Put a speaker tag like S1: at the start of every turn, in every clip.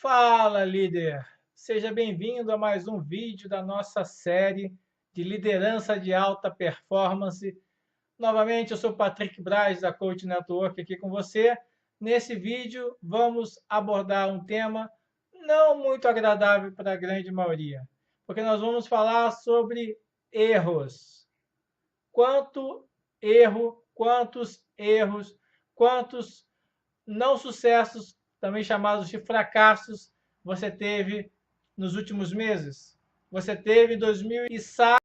S1: Fala, líder! Seja bem-vindo a mais um vídeo da nossa série de liderança de alta performance. Novamente, eu sou Patrick Braz, da Coach Network, aqui com você. Nesse vídeo, vamos abordar um tema não muito agradável para a grande maioria, porque nós vamos falar sobre erros. Quantos erros, quantos não sucessos, também chamados de fracassos, você teve nos últimos meses? Você teve em 2000 e sabe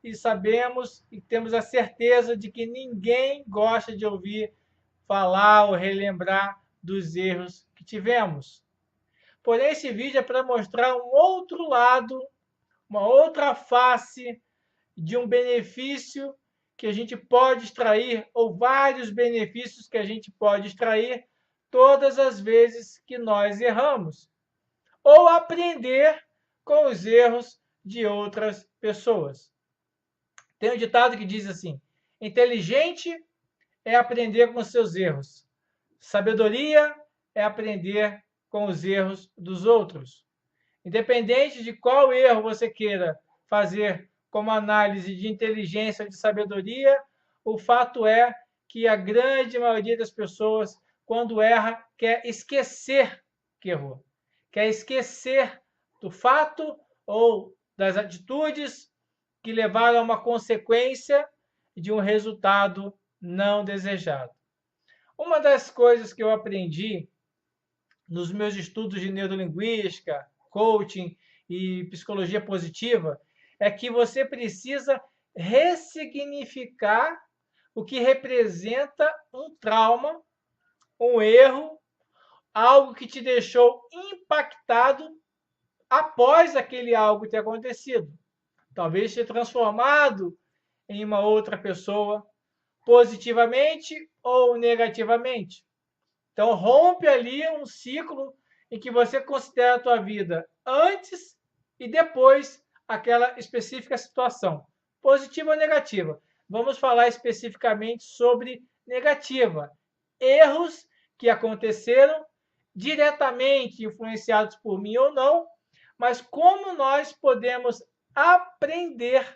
S1: e sabemos e temos a certeza de que ninguém gosta de ouvir falar ou relembrar dos erros que tivemos. Porém, esse vídeo é para mostrar um outro lado, uma outra face de um benefício que a gente pode extrair, ou vários benefícios que a gente pode extrair todas as vezes que nós erramos, ou aprender com os erros de outras pessoas. Tem um ditado que diz assim: inteligente é aprender com os seus erros, sabedoria é aprender com os erros dos outros. Independente de qual erro você queira fazer como análise de inteligência ou de sabedoria, o fato é que a grande maioria das pessoas, quando erra, quer esquecer que errou. Quer esquecer do fato ou das atitudes que levaram a uma consequência de um resultado não desejado. Uma das coisas que eu aprendi nos meus estudos de neurolinguística, coaching e psicologia positiva, é que você precisa ressignificar o que representa um trauma, um erro, algo que te deixou impactado após aquele algo ter acontecido. Talvez ter transformado em uma outra pessoa, positivamente ou negativamente. Então, rompe ali um ciclo em que você considera a tua vida antes e depois aquela específica situação, positiva ou negativa. Vamos falar especificamente sobre negativa. Erros que aconteceram diretamente influenciados por mim ou não, mas como nós podemos aprender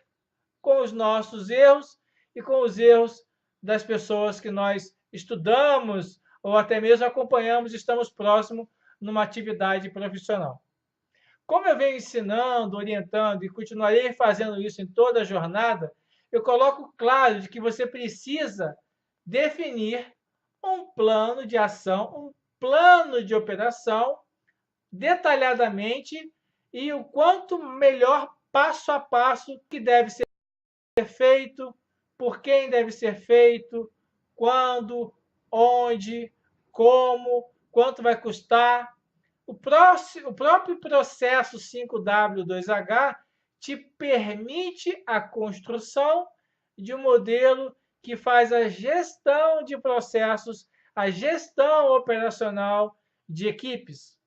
S1: com os nossos erros e com os erros das pessoas que nós estudamos ou até mesmo acompanhamos, estamos próximos numa atividade profissional. Como eu venho ensinando, orientando e continuarei fazendo isso em toda a jornada, eu coloco claro de que você precisa definir um plano de ação, um plano de operação detalhadamente e o quanto melhor passo a passo que deve ser feito, por quem deve ser feito, quando, onde, como, quanto vai custar. O próprio processo 5W2H te permite a construção de um modelo que faz a gestão de processos, a gestão operacional de equipes.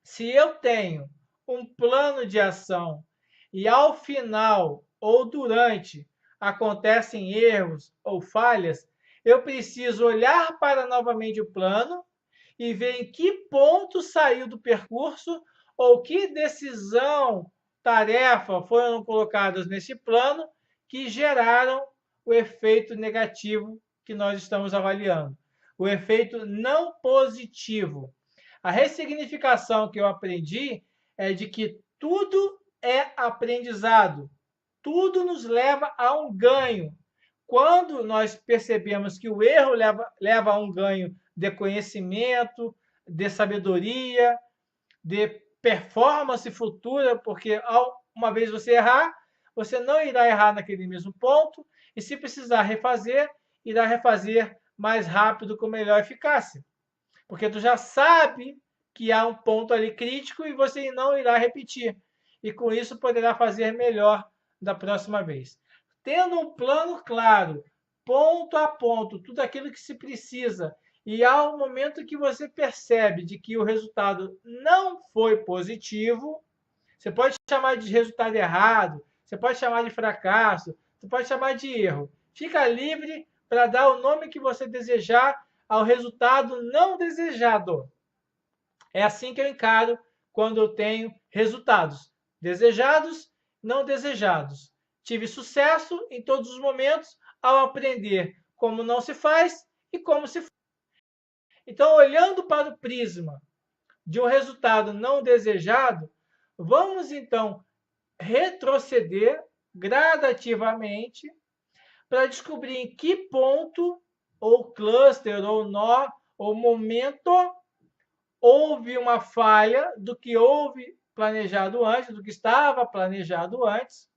S1: Se eu tenho um plano de ação e ao final ou durante acontecem erros ou falhas, eu preciso olhar para novamente o plano e ver em que ponto saiu do percurso ou que decisão, tarefa foram colocadas nesse plano que geraram o efeito negativo que nós estamos avaliando, o efeito não positivo. A ressignificação que eu aprendi é de que tudo é aprendizado, tudo nos leva a um ganho. Quando nós percebemos que o erro leva a um ganho de conhecimento, de sabedoria, de performance futura, porque uma vez você errar, você não irá errar naquele mesmo ponto, e se precisar refazer, irá refazer mais rápido com melhor eficácia. Porque tu já sabe que há um ponto ali crítico e você não irá repetir. E com isso poderá fazer melhor da próxima vez. Tendo um plano claro, ponto a ponto, tudo aquilo que se precisa, e ao momento que você percebe de que o resultado não foi positivo, você pode chamar de resultado errado, você pode chamar de fracasso, você pode chamar de erro. Fica livre para dar o nome que você desejar ao resultado não desejado. É assim que eu encaro quando eu tenho resultados desejados, não desejados. Tive sucesso em todos os momentos ao aprender como não se faz e como se faz. Então, olhando para o prisma de um resultado não desejado, vamos então retroceder gradativamente para descobrir em que ponto, ou cluster, ou nó, ou momento, houve uma falha do que houve planejado antes, do que estava planejado antes,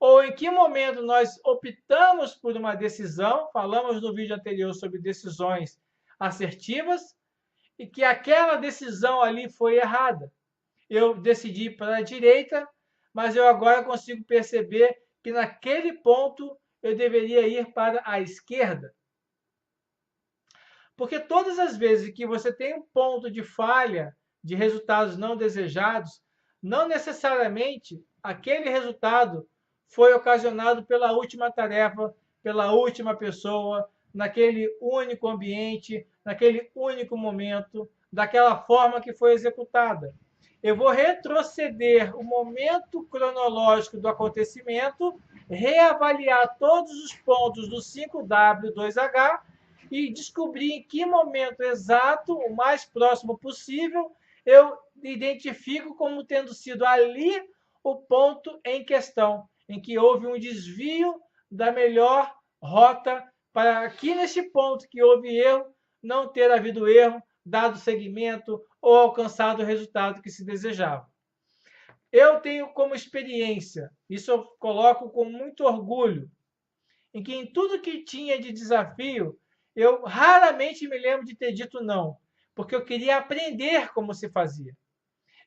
S1: ou em que momento nós optamos por uma decisão, falamos no vídeo anterior sobre decisões assertivas, e que aquela decisão ali foi errada. Eu decidi para a direita, mas eu agora consigo perceber que naquele ponto eu deveria ir para a esquerda. Porque todas as vezes que você tem um ponto de falha, de resultados não desejados, não necessariamente aquele resultado foi ocasionado pela última tarefa, pela última pessoa, naquele único ambiente, naquele único momento, daquela forma que foi executada. Eu vou retroceder o momento cronológico do acontecimento, reavaliar todos os pontos do 5W2H e descobrir em que momento exato, o mais próximo possível, eu identifico como tendo sido ali o ponto em questão, em que houve um desvio da melhor rota para aqui nesse ponto que houve erro, não ter havido erro, dado seguimento ou alcançado o resultado que se desejava. Eu tenho como experiência, isso eu coloco com muito orgulho, em que em tudo que tinha de desafio, eu raramente me lembro de ter dito não, porque eu queria aprender como se fazia.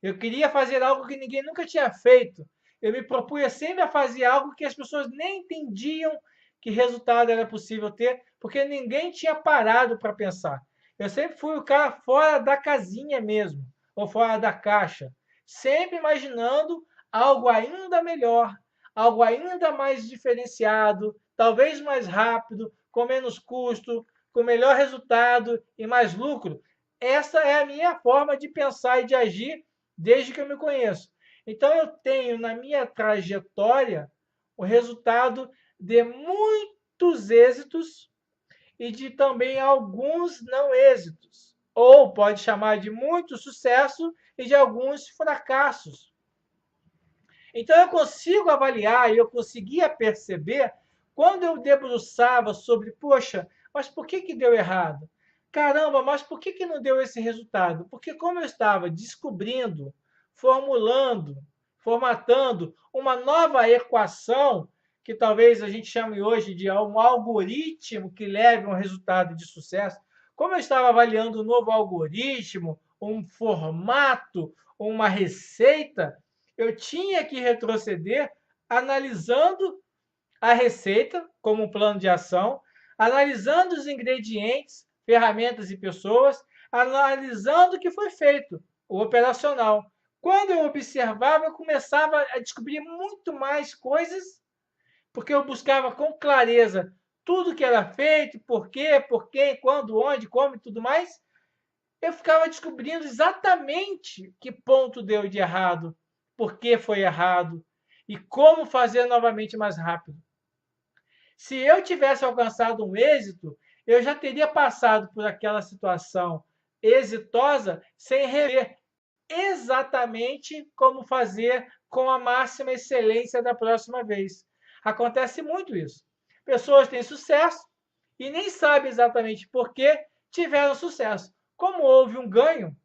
S1: Eu queria fazer algo que ninguém nunca tinha feito. Eu me propunha sempre a fazer algo que as pessoas nem entendiam que resultado era possível ter, porque ninguém tinha parado para pensar. Eu sempre fui o cara fora da casinha mesmo, ou fora da caixa, sempre imaginando algo ainda melhor, algo ainda mais diferenciado, talvez mais rápido, com menos custo, com melhor resultado e mais lucro. Essa é a minha forma de pensar e de agir desde que eu me conheço. Então, eu tenho na minha trajetória o resultado de muitos êxitos e de também alguns não êxitos. Ou pode chamar de muito sucesso e de alguns fracassos. Então, eu consigo avaliar e eu conseguia perceber quando eu debruçava sobre, poxa, mas por que deu errado? Caramba, mas por que não deu esse resultado? Porque como eu estava descobrindo, formulando, formatando uma nova equação, que talvez a gente chame hoje de um algoritmo que leve a um resultado de sucesso, como eu estava avaliando um novo algoritmo, um formato, uma receita, eu tinha que retroceder analisando a receita como um plano de ação, analisando os ingredientes, ferramentas e pessoas, analisando o que foi feito, o operacional. Quando eu observava, eu começava a descobrir muito mais coisas, porque eu buscava com clareza tudo que era feito, por quem, quando, onde, como e tudo mais. Eu ficava descobrindo exatamente que ponto deu de errado, por que foi errado e como fazer novamente mais rápido. Se eu tivesse alcançado um êxito, eu já teria passado por aquela situação exitosa sem rever exatamente como fazer com a máxima excelência da próxima vez. Acontece muito isso. Pessoas têm sucesso e nem sabem exatamente por que tiveram sucesso. Como houve um ganho,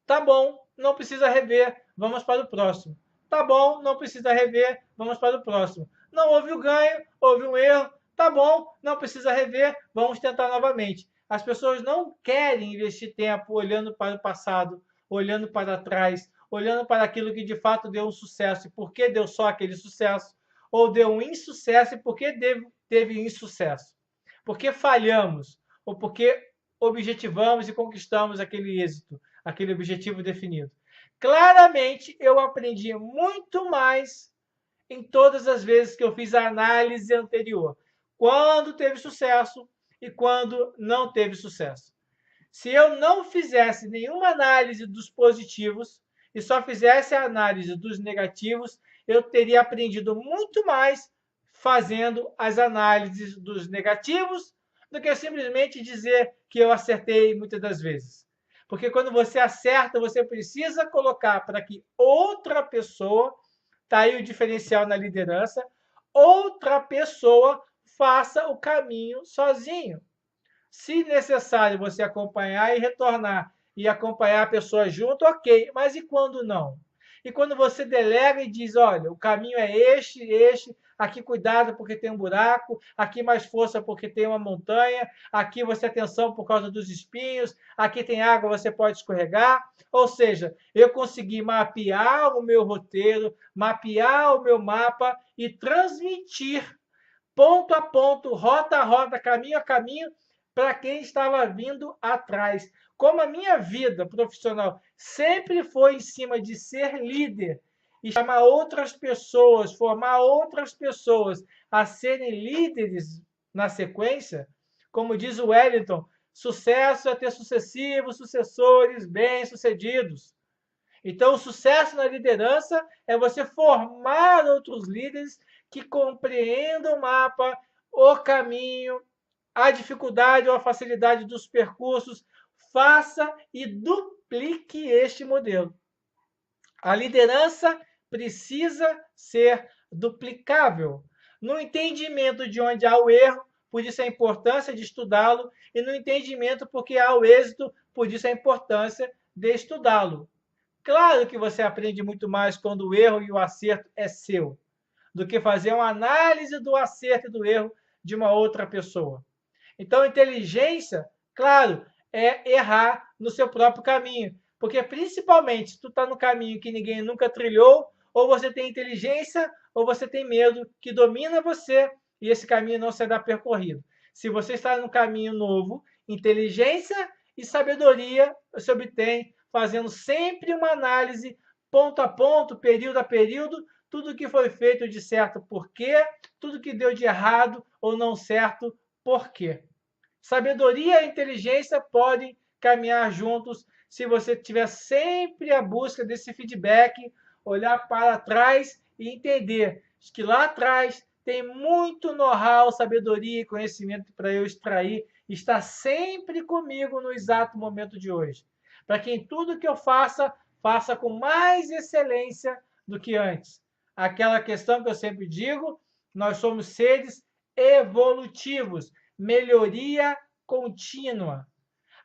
S1: tá bom, não precisa rever, vamos para o próximo. Tá bom, não precisa rever, vamos para o próximo. Não houve o ganho, houve um erro, tá bom, não precisa rever, vamos tentar novamente. As pessoas não querem investir tempo olhando para o passado, olhando para trás, olhando para aquilo que de fato deu um sucesso e por que deu só aquele sucesso, ou deu um insucesso e por que teve insucesso. Porque falhamos, ou porque objetivamos e conquistamos aquele êxito, aquele objetivo definido. Claramente, eu aprendi muito mais em todas as vezes que eu fiz a análise anterior. Quando teve sucesso e quando não teve sucesso. Se eu não fizesse nenhuma análise dos positivos e só fizesse a análise dos negativos, eu teria aprendido muito mais fazendo as análises dos negativos do que simplesmente dizer que eu acertei muitas das vezes. Porque quando você acerta, você precisa colocar para que outra pessoa, está aí o diferencial na liderança, outra pessoa faça o caminho sozinho. Se necessário você acompanhar e retornar e acompanhar a pessoa junto, ok. Mas e quando não? E quando você delega e diz, olha, o caminho é este, aqui cuidado porque tem um buraco, aqui mais força porque tem uma montanha, aqui você atenção por causa dos espinhos, aqui tem água, você pode escorregar. Ou seja, eu consegui mapear o meu roteiro, mapear o meu mapa e transmitir ponto a ponto, rota a rota, caminho a caminho, para quem estava vindo atrás. Como a minha vida profissional sempre foi em cima de ser líder e chamar outras pessoas, formar outras pessoas a serem líderes na sequência, como diz o Wellington, sucesso é ter sucessivos sucessores bem-sucedidos. Então, o sucesso na liderança é você formar outros líderes que compreendam o mapa, o caminho, a dificuldade ou a facilidade dos percursos, faça e duplique este modelo. A liderança precisa ser duplicável. No entendimento de onde há o erro, por isso a importância de estudá-lo, e no entendimento porque há o êxito, por isso a importância de estudá-lo. Claro que você aprende muito mais quando o erro e o acerto é seu, do que fazer uma análise do acerto e do erro de uma outra pessoa. Então, inteligência, claro, é errar no seu próprio caminho. Porque, principalmente, se tu está no caminho que ninguém nunca trilhou, ou você tem inteligência, ou você tem medo que domina você e esse caminho não será percorrido. Se você está no caminho novo, inteligência e sabedoria você obtém fazendo sempre uma análise ponto a ponto, período a período, tudo que foi feito de certo por quê, tudo que deu de errado ou não certo por quê. Sabedoria e inteligência podem caminhar juntos se você tiver sempre a busca desse feedback, olhar para trás e entender que lá atrás tem muito know-how, sabedoria e conhecimento para eu extrair e está sempre comigo no exato momento de hoje. Para que em tudo que eu faça, faça com mais excelência do que antes. Aquela questão que eu sempre digo, nós somos seres evolutivos, melhoria contínua.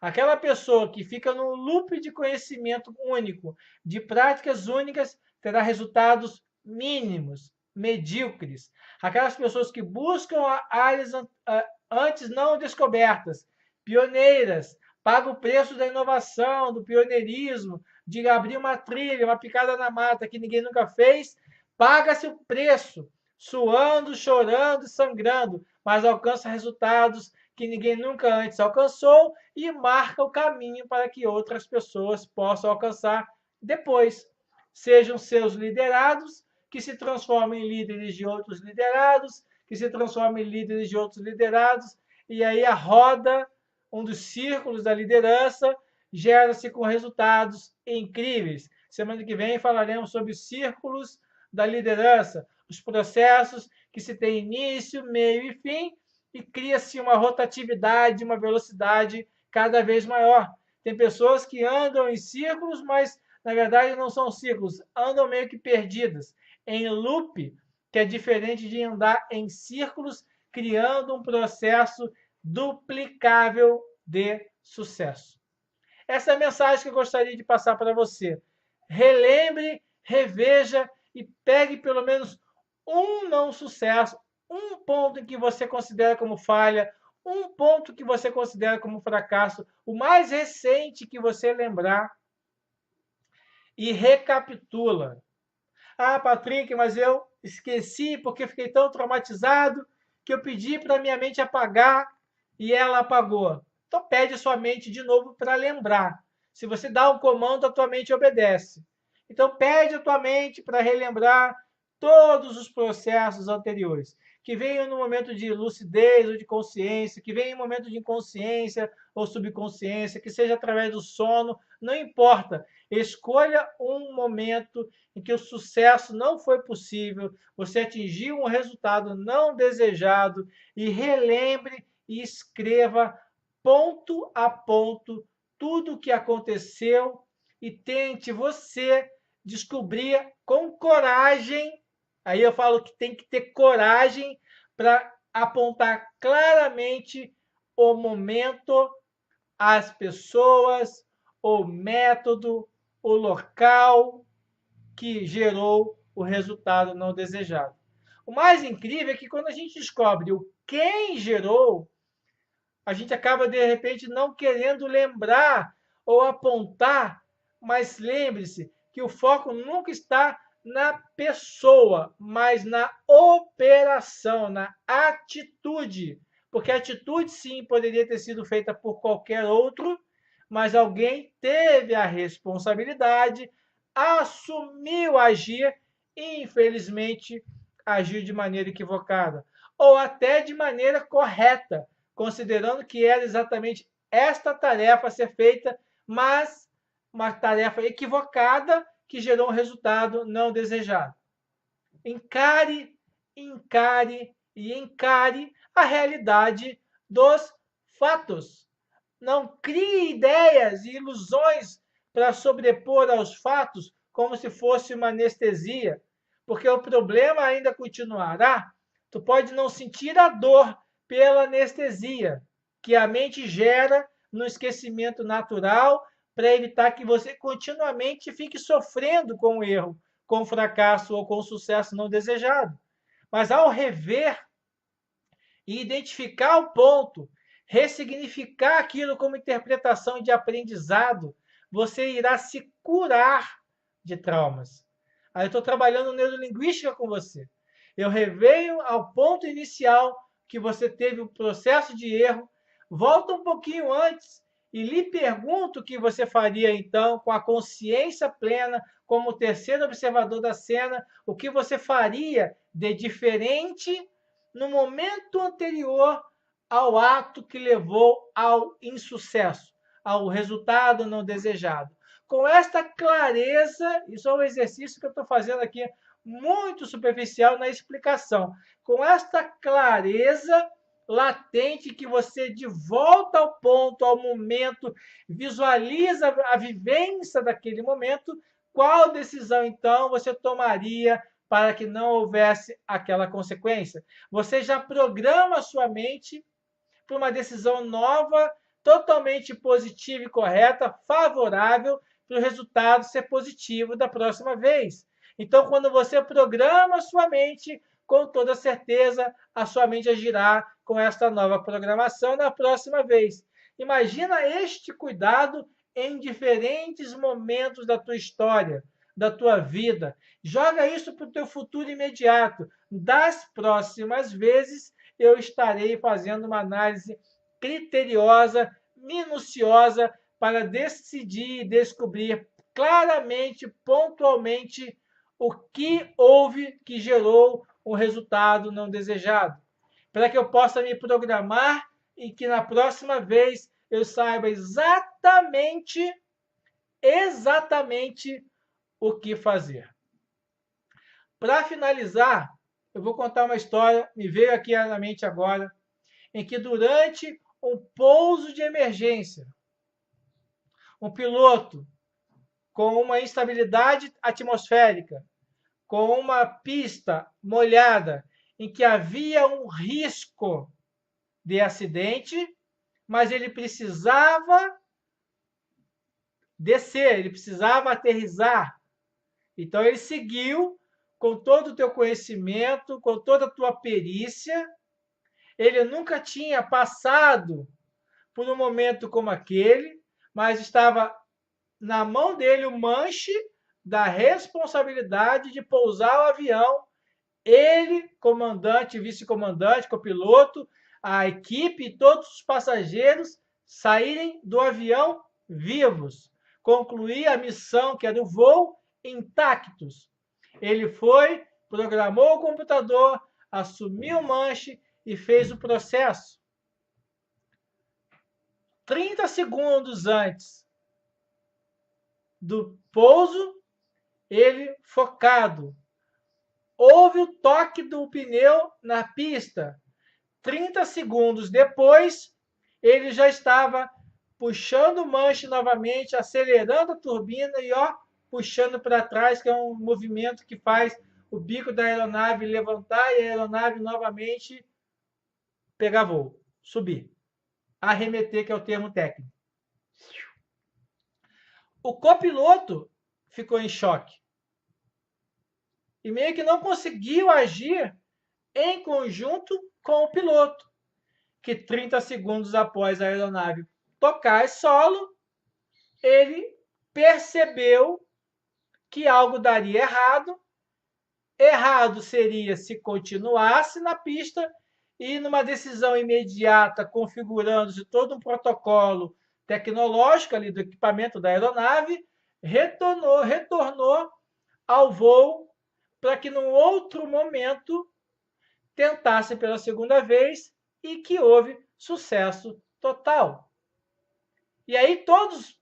S1: Aquela pessoa que fica num loop de conhecimento único, de práticas únicas, terá resultados mínimos, medíocres. Aquelas pessoas que buscam áreas antes não descobertas, pioneiras, pagam o preço da inovação, do pioneirismo, de abrir uma trilha, uma picada na mata que ninguém nunca fez, paga-se o preço, suando, chorando e sangrando, mas alcança resultados que ninguém nunca antes alcançou e marca o caminho para que outras pessoas possam alcançar depois. Sejam seus liderados, que se transformem em líderes de outros liderados, que se transformem em líderes de outros liderados, e aí a roda, um dos círculos da liderança, gera-se com resultados incríveis. Semana que vem falaremos sobre os círculos da liderança, os processos que se tem início, meio e fim, e cria-se uma rotatividade, uma velocidade cada vez maior. Tem pessoas que andam em círculos, mas na verdade não são círculos, andam meio que perdidas, em loop, que é diferente de andar em círculos, criando um processo duplicável de sucesso. Essa é a mensagem que eu gostaria de passar para você. Relembre, reveja e pegue pelo menos um não sucesso, um ponto em que você considera como falha, um ponto que você considera como fracasso, o mais recente que você lembrar, e recapitula. Ah, Patrick, mas eu esqueci porque fiquei tão traumatizado que eu pedi para minha mente apagar e ela apagou. Então pede sua mente de novo para lembrar. Se você dá um comando, a tua mente obedece. Então pede a tua mente para relembrar todos os processos anteriores. que venha no momento de lucidez ou de consciência, que venha em momento de inconsciência ou subconsciência, que seja através do sono, não importa. Escolha um momento em que o sucesso não foi possível, você atingiu um resultado não desejado e relembre e escreva ponto a ponto tudo o que aconteceu e tente você descobrir com coragem. Aí eu falo que tem que ter coragem para apontar claramente o momento, as pessoas, o método, o local que gerou o resultado não desejado. O mais incrível é que quando a gente descobre o quem gerou, a gente acaba, de repente, não querendo lembrar ou apontar, mas lembre-se que o foco nunca está na pessoa, mas na operação, na atitude. Porque a atitude, sim, poderia ter sido feita por qualquer outro, mas alguém teve a responsabilidade, assumiu agir e, infelizmente, agiu de maneira equivocada ou até de maneira correta, considerando que era exatamente esta tarefa a ser feita, mas uma tarefa equivocada que gerou um resultado não desejado. Encare, encare e encare a realidade dos fatos. Não crie ideias e ilusões para sobrepor aos fatos como se fosse uma anestesia, porque o problema ainda continuará. Tu pode não sentir a dor pela anestesia que a mente gera no esquecimento natural para evitar que você continuamente fique sofrendo com o erro, com o fracasso ou com o sucesso não desejado. Mas ao rever e identificar o ponto, ressignificar aquilo como interpretação de aprendizado, você irá se curar de traumas. Aí eu estou trabalhando neurolinguística com você. Eu reveio ao ponto inicial que você teve o processo de erro, volta um pouquinho antes e lhe pergunto o que você faria então com a consciência plena, como terceiro observador da cena, o que você faria de diferente no momento anterior ao ato que levou ao insucesso, ao resultado não desejado. Com esta clareza, isso é um exercício que eu estou fazendo aqui muito superficial na explicação. Com esta clareza latente que você de volta ao ponto, ao momento, visualiza a vivência daquele momento, qual decisão então você tomaria para que não houvesse aquela consequência? Você já programa a sua mente para uma decisão nova, totalmente positiva e correta, favorável para o resultado ser positivo da próxima vez. Então, quando você programa a sua mente, com toda certeza, a sua mente agirá com esta nova programação na próxima vez. Imagina este cuidado em diferentes momentos da tua história, da tua vida. Joga isso para o teu futuro imediato. Das próximas vezes, eu estarei fazendo uma análise criteriosa, minuciosa, para decidir e descobrir claramente, pontualmente, o que houve que gerou um resultado não desejado, para que eu possa me programar e que na próxima vez eu saiba exatamente o que fazer. Para finalizar, eu vou contar uma história, me veio aqui na mente agora, em que durante um pouso de emergência, um piloto com uma instabilidade atmosférica, com uma pista molhada, em que havia um risco de acidente, mas ele precisava descer, ele precisava aterrissar. Então ele seguiu com todo o teu conhecimento, com toda a tua perícia. Ele nunca tinha passado por um momento como aquele, mas estava na mão dele o manche da responsabilidade de pousar o avião. Ele, comandante, vice-comandante, copiloto, a equipe e todos os passageiros saírem do avião vivos, concluir a missão, que era o voo, intactos. Ele foi, programou o computador, assumiu o manche e fez o processo. 30 segundos antes do pouso, ele focado. Houve o toque do pneu na pista. 30 segundos depois, ele já estava puxando o manche novamente, acelerando a turbina e puxando para trás, que é um movimento que faz o bico da aeronave levantar e a aeronave novamente pegar voo, subir. Arremeter, que é o termo técnico. O copiloto ficou em choque e meio que não conseguiu agir em conjunto com o piloto, que 30 segundos após a aeronave tocar solo, ele percebeu que algo daria errado. Errado seria se continuasse na pista e, numa decisão imediata, configurando-se todo um protocolo tecnológico ali do equipamento da aeronave, retornou ao voo para que, num outro momento, tentasse pela segunda vez e que houve sucesso total. E aí todos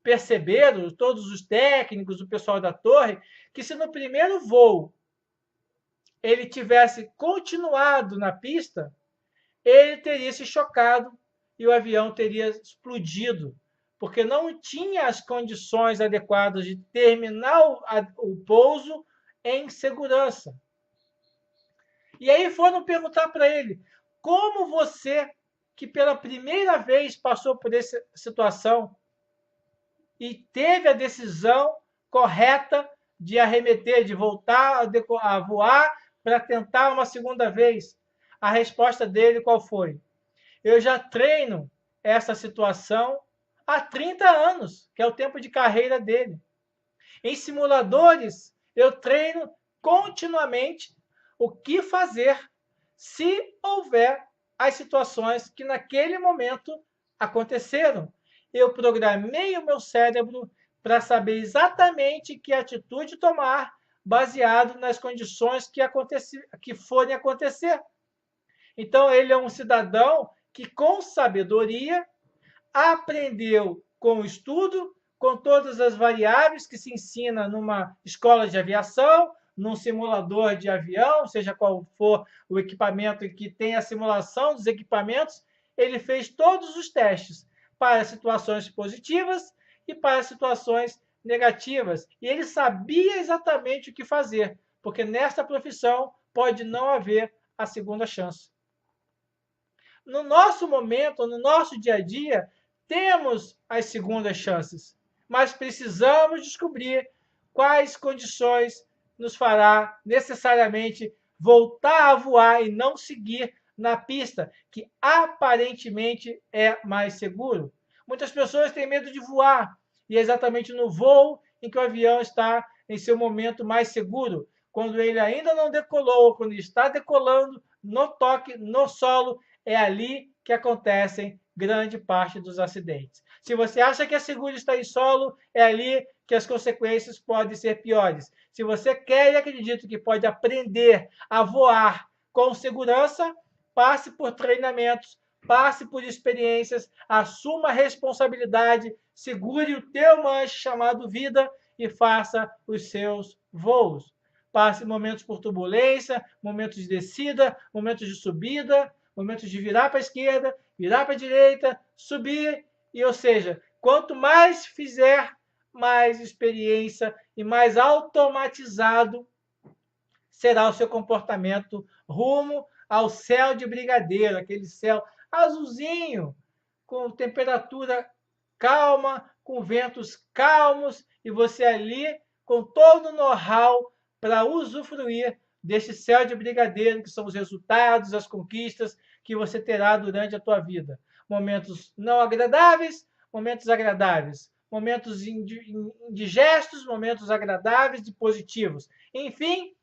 S1: perceberam, todos os técnicos, o pessoal da torre, que se no primeiro voo ele tivesse continuado na pista, ele teria se chocado e o avião teria explodido, porque não tinha as condições adequadas de terminar o pouso em segurança. E aí foram perguntar para ele, como você, que pela primeira vez passou por essa situação e teve a decisão correta de arremeter, de voltar a voar para tentar uma segunda vez? A resposta dele qual foi? Eu já treino essa situação há 30 anos, que é o tempo de carreira dele. Em simuladores, eu treino continuamente o que fazer se houver as situações que naquele momento aconteceram. Eu programei o meu cérebro para saber exatamente que atitude tomar baseado nas condições que forem acontecer. Então, ele é um cidadão que, com sabedoria, aprendeu com o estudo, com todas as variáveis que se ensina numa escola de aviação, num simulador de avião, seja qual for o equipamento que tem a simulação dos equipamentos, ele fez todos os testes para situações positivas e para situações negativas. E ele sabia exatamente o que fazer, porque nesta profissão pode não haver a segunda chance. No nosso momento, no nosso dia a dia, temos as segundas chances, mas precisamos descobrir quais condições nos fará necessariamente voltar a voar e não seguir na pista, que aparentemente é mais seguro. Muitas pessoas têm medo de voar, e é exatamente no voo em que o avião está em seu momento mais seguro, quando ele ainda não decolou, quando ele está decolando, no toque, no solo, é ali que acontecem grande parte dos acidentes. Se você acha que é seguro estar em solo, é ali que as consequências podem ser piores. Se você quer e acredita que pode aprender a voar com segurança, passe por treinamentos, passe por experiências, assuma a responsabilidade, segure o teu manche chamado vida e faça os seus voos. Passe momentos por turbulência, momentos de descida, momentos de subida, momentos de virar para a esquerda, virar para a direita, subir, ou seja, quanto mais fizer, mais experiência e mais automatizado será o seu comportamento rumo ao céu de brigadeiro, aquele céu azulzinho, com temperatura calma, com ventos calmos, e você ali com todo o know-how para usufruir deste céu de brigadeiro, que são os resultados, as conquistas que você terá durante a tua vida. Momentos não agradáveis, momentos agradáveis, momentos indigestos, momentos agradáveis e positivos. Enfim,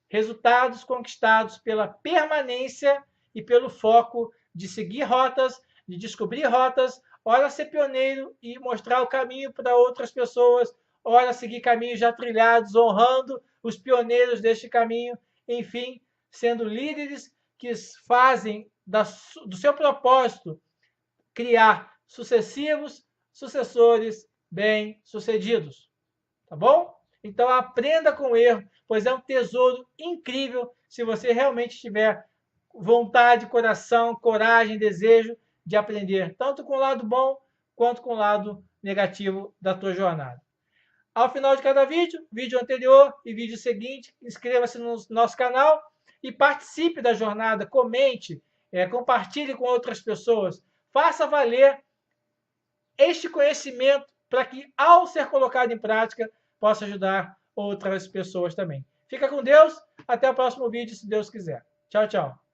S1: resultados conquistados pela permanência e pelo foco de seguir rotas, de descobrir rotas, ora ser pioneiro e mostrar o caminho para outras pessoas, ora seguir caminhos já trilhados, honrando os pioneiros deste caminho, enfim, sendo líderes que fazem do seu propósito criar sucessores bem-sucedidos. Tá bom? Então aprenda com o erro, pois é um tesouro incrível se você realmente tiver vontade, coração, coragem, desejo de aprender, tanto com o lado bom quanto com o lado negativo da tua jornada. Ao final de cada vídeo anterior e vídeo seguinte, inscreva-se no nosso canal e participe da jornada, comente, compartilhe com outras pessoas, faça valer este conhecimento para que, ao ser colocado em prática, possa ajudar outras pessoas também. Fica com Deus, até o próximo vídeo, se Deus quiser. Tchau, tchau.